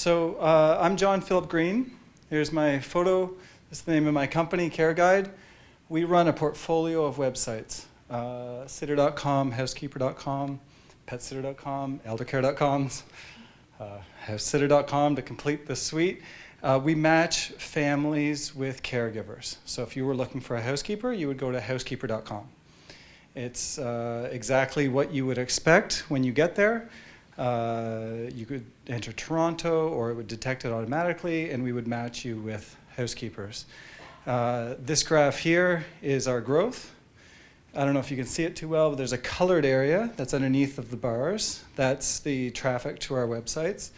So I'm John Philip Green. Here's my photo. This is the name of my company, CareGuide. We run a portfolio of websites. Sitter.com, housekeeper.com, petsitter.com, eldercare.com, housesitter.com to complete the suite. We match families with caregivers. So if you were looking for a housekeeper, you would go to housekeeper.com. It's exactly what you would expect when you get there. You could enter Toronto, or it would detect it automatically, and we would match you with housekeepers. This graph here is our growth. I don't know if you can see it too well, but there's a colored area that's underneath of the bars. That's the traffic to our websites.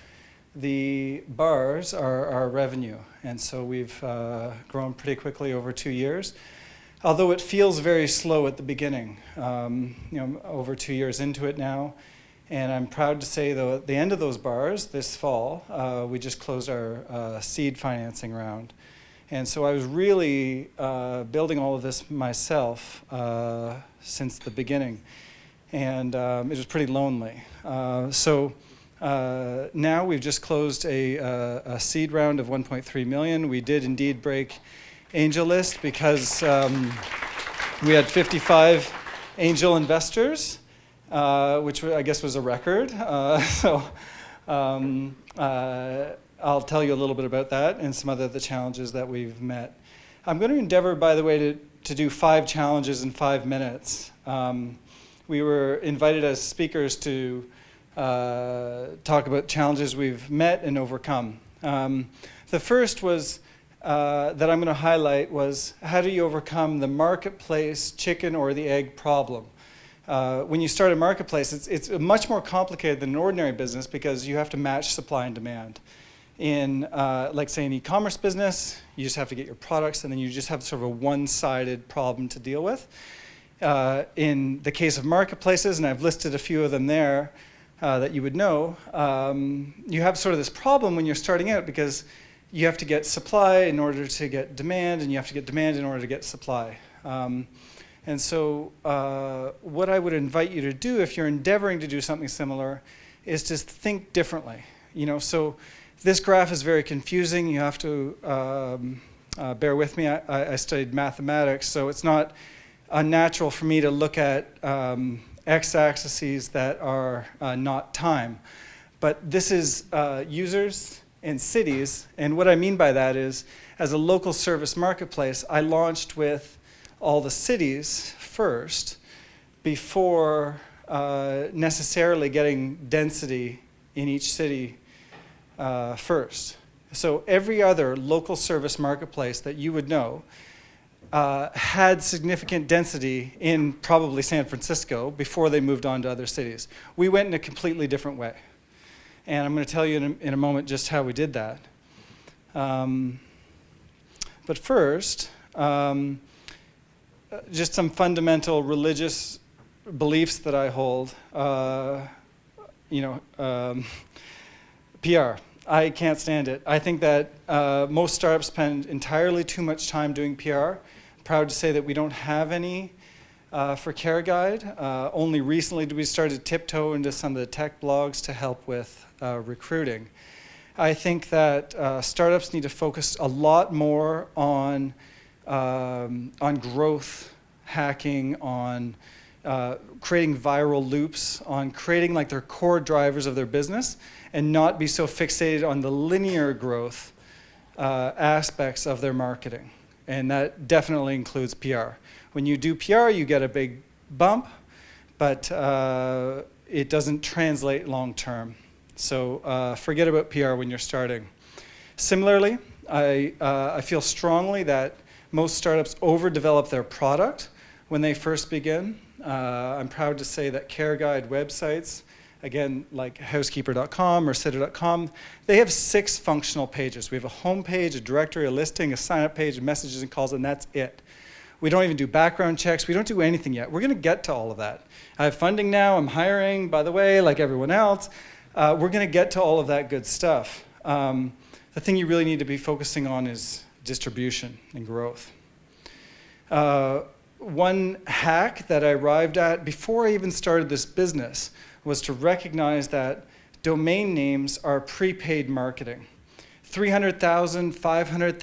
The bars are our revenue, and so we've grown pretty quickly over 2 years. Although it feels very slow at the beginning, over 2 years into it now. And I'm proud to say, though, at the end of those bars this fall, we just closed our seed financing round. And so I was really building all of this myself since the beginning. And it was pretty lonely. So now we've just closed a seed round of 1.3 million. We did indeed break angel list because we had 55 angel investors, which I guess was a record. I'll tell you a little bit about that and some other the challenges that we've met. I'm going to endeavor, by the way, to do 5 challenges in 5 minutes. We were invited as speakers to talk about challenges we've met and overcome. The first was that I'm going to highlight was, how do you overcome the marketplace chicken or the egg problem? When you start a marketplace, it's much more complicated than an ordinary business because you have to match supply and demand. In, like say, an e-commerce business, you just have to get your products, and then you just have sort of a one-sided problem to deal with. In the case of marketplaces, and I've listed a few of them there that you would know, you have sort of this problem when you're starting out because you have to get supply in order to get demand, and you have to get demand in order to get supply. And so what I would invite you to do if you're endeavoring to do something similar is to think differently. So this graph is very confusing. You have to bear with me. I studied mathematics, so it's not unnatural for me to look at x-axes that are not time. But this is users and cities, and what I mean by that is, as a local service marketplace, I launched with all the cities first before necessarily getting density in each city first. So every other local service marketplace that you would know had significant density in probably San Francisco before they moved on to other cities. We went in a completely different way. And I'm going to tell you in a moment just how we did that. But first, just some fundamental religious beliefs that I hold. PR. I can't stand it. I think that most startups spend entirely too much time doing PR. I'm proud to say that we don't have any for CareGuide. Only recently did we start to tiptoe into some of the tech blogs to help with recruiting. I think that startups need to focus a lot more on growth hacking, on creating viral loops, on creating like their core drivers of their business, and not be so fixated on the linear growth aspects of their marketing. And that definitely includes PR. When you do PR, you get a big bump, but it doesn't translate long term. So forget about PR when you're starting. Similarly, I feel strongly that most startups overdevelop their product when they first begin. I'm proud to say that CareGuide websites, again, like housekeeper.com or sitter.com, they have 6 functional pages. We have a home page, a directory, a listing, a sign-up page, messages and calls, and that's it. We don't even do background checks. We don't do anything yet. We're going to get to all of that. I have funding now. I'm hiring, by the way, like everyone else. We're going to get to all of that good stuff. The thing you really need to be focusing on is distribution and growth. One hack that I arrived at before I even started this business was to recognize that domain names are prepaid marketing. $300,000, $500,000,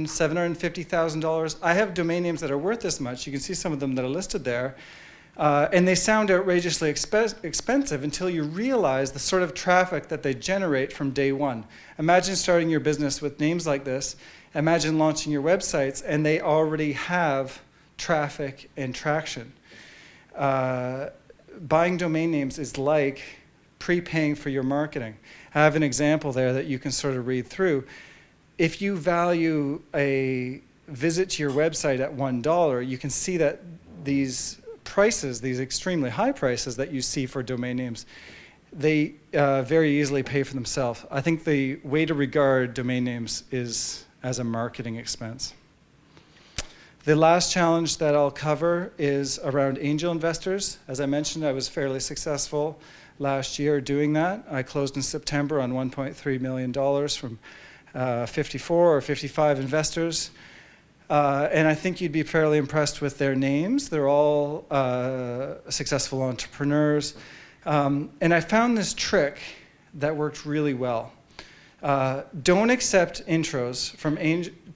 $750,000. I have domain names that are worth this much. You can see some of them that are listed there. And they sound outrageously expensive until you realize the sort of traffic that they generate from day one. Imagine starting your business with names like this. Imagine launching your websites, and they already have traffic and traction. Buying domain names is like prepaying for your marketing. I have an example there that you can sort of read through. If you value a visit to your website at $1, you can see that these prices, these extremely high prices that you see for domain names, they very easily pay for themselves. I think the way to regard domain names is as a marketing expense. The last challenge that I'll cover is around angel investors. As I mentioned, I was fairly successful last year doing that. I closed in September on $1.3 million from 54 or 55 investors. And I think you'd be fairly impressed with their names. They're all successful entrepreneurs. And I found this trick that worked really well. Don't accept intros from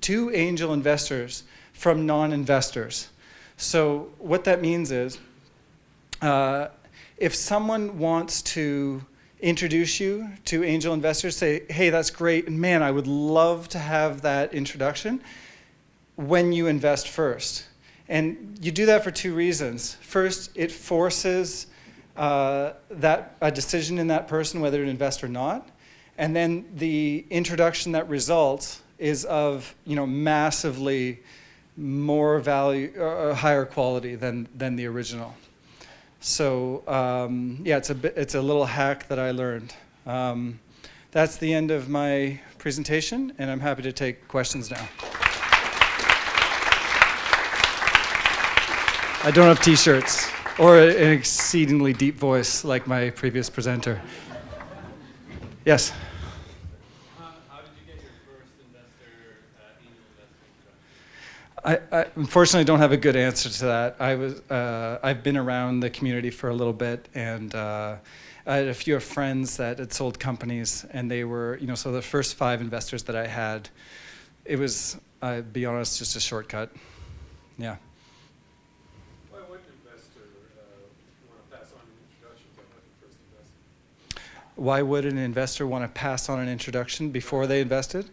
to angel investors from non-investors. So what that means is, if someone wants to introduce you to angel investors, say, hey, that's great, and man, I would love to have that introduction, when you invest first. And you do that for two reasons. First, it forces a decision in that person whether to invest or not. And then the introduction that results is of massively more value, higher quality than the original. So yeah, it's a little hack that I learned. That's the end of my presentation, and I'm happy to take questions now. I don't have t-shirts or an exceedingly deep voice like my previous presenter. Yes? How did you get your first angel investor introduction? I unfortunately don't have a good answer to that. I've been around the community for a little bit, and I had a few friends that had sold companies, and they were, so the first 5 investors that I had, it was, I'll be honest, just a shortcut. Yeah. Why would an investor want to pass on an introduction before they invested?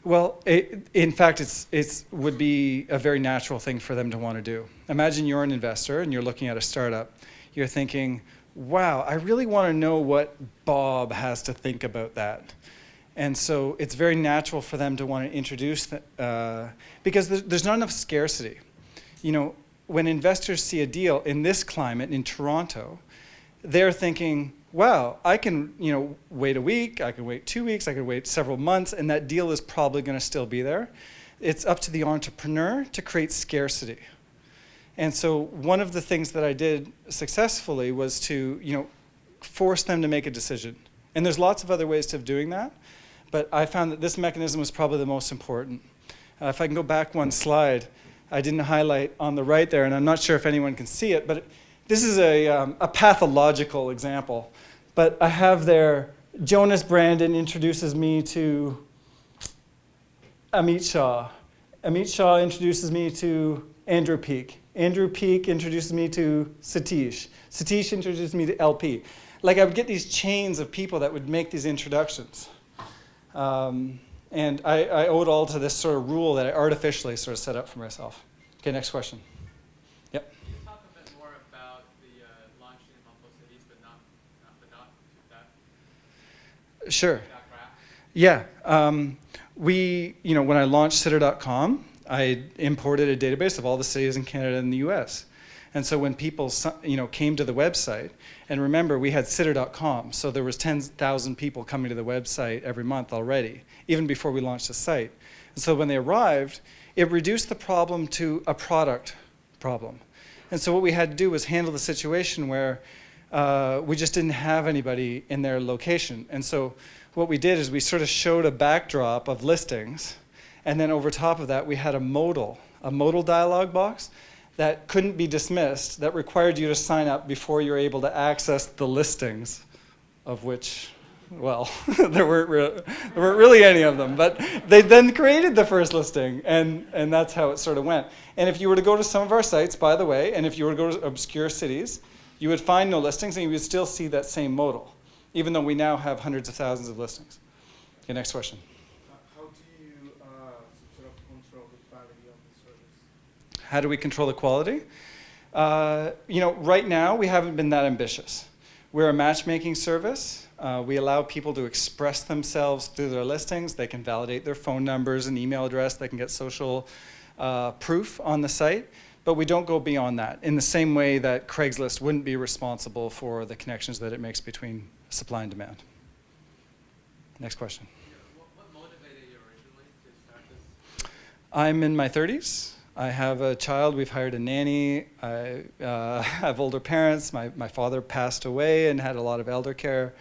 Well, in fact, it would be a very natural thing for them to want to do. Imagine you're an investor and you're looking at a startup. You're thinking, wow, I really want to know what Bob has to think about that. And so it's very natural for them to want to introduce, because there's not enough scarcity. When investors see a deal in this climate in Toronto, they're thinking, wow, I can wait a week, I can wait 2 weeks, I can wait several months, and that deal is probably going to still be there. It's up to the entrepreneur to create scarcity. And so one of the things that I did successfully was to force them to make a decision. And there's lots of other ways of doing that, but I found that this mechanism was probably the most important. If I can go back one slide, I didn't highlight on the right there, and I'm not sure if anyone can see it, but this is a pathological example. But I have there, Jonas Brandon introduces me to Amit Shah. Amit Shah introduces me to Andrew Peak. Andrew Peak introduces me to Satish. Satish introduces me to LP. Like, I would get these chains of people that would make these introductions. And I owe it all to this sort of rule that I artificially sort of set up for myself. Okay, next question. Yep. Can you talk a bit more about the launching in multiple cities, but not that? Sure. That graph? Yeah. When I launched Sitter.com, I imported a database of all the cities in Canada and the US. And so when people came to the website, and remember, we had Sitter.com, so there was 10,000 people coming to the website every month already, even before we launched the site. And so when they arrived, it reduced the problem to a product problem. And so what we had to do was handle the situation where we just didn't have anybody in their location. And so what we did is we sort of showed a backdrop of listings, and then over top of that we had a modal dialog box that couldn't be dismissed, that required you to sign up before you're able to access the listings, of which well, there weren't really any of them, but they then created the first listing, and that's how it sort of went. And if you were to go to some of our sites, by the way, and if you were to go to obscure cities, you would find no listings, and you would still see that same modal, even though we now have hundreds of thousands of listings. Okay, next question. How do you sort of control the quality of the service? How do we control the quality? Right now we haven't been that ambitious. We're a matchmaking service. We allow people to express themselves through their listings. They can validate their phone numbers and email address. They can get social proof on the site. But we don't go beyond that, in the same way that Craigslist wouldn't be responsible for the connections that it makes between supply and demand. Next question. What motivated you originally to start this? I'm in my 30s. I have a child. We've hired a nanny. I have older parents. My father passed away and had a lot of elder care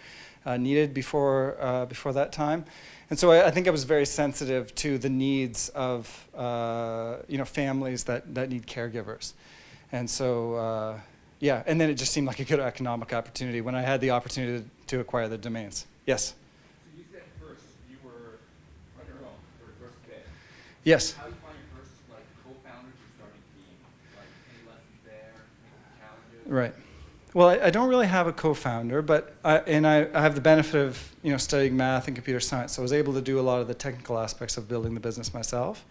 needed before that time. And so I think I was very sensitive to the needs of families that need caregivers. And so, and then it just seemed like a good economic opportunity when I had the opportunity to acquire the domains. Yes? So you said first you were on your own for the first bit. Yes. How do you find your first co-founders or starting team? Any lessons there, any challenges? Right. Well, I don't really have a co-founder, but I have the benefit of studying math and computer science, so I was able to do a lot of the technical aspects of building the business myself.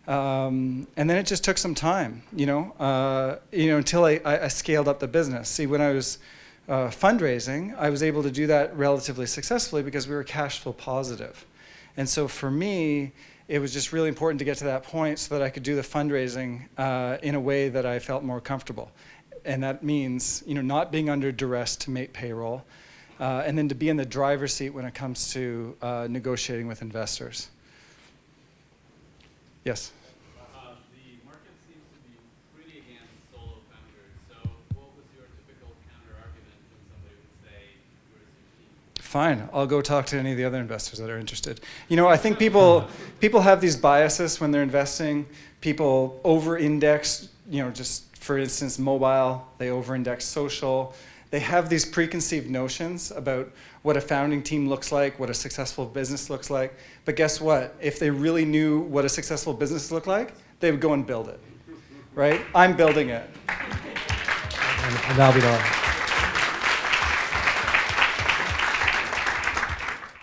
And then it just took some time, until I scaled up the business. See, when I was fundraising, I was able to do that relatively successfully because we were cash flow positive. And so for me, it was just really important to get to that point so that I could do the fundraising in a way that I felt more comfortable. And that means, not being under duress to make payroll, and then to be in the driver's seat when it comes to negotiating with investors. Yes? The market seems to be pretty against solo founders. So what was your typical counter-argument when somebody would say, where's your team? Fine, I'll go talk to any of the other investors that are interested. I think people have these biases when they're investing. People over-index, just for instance, mobile, they over-index social. They have these preconceived notions about what a founding team looks like, what a successful business looks like. But guess what? If they really knew what a successful business looked like, they would go and build it, right? I'm building it. And that'll be the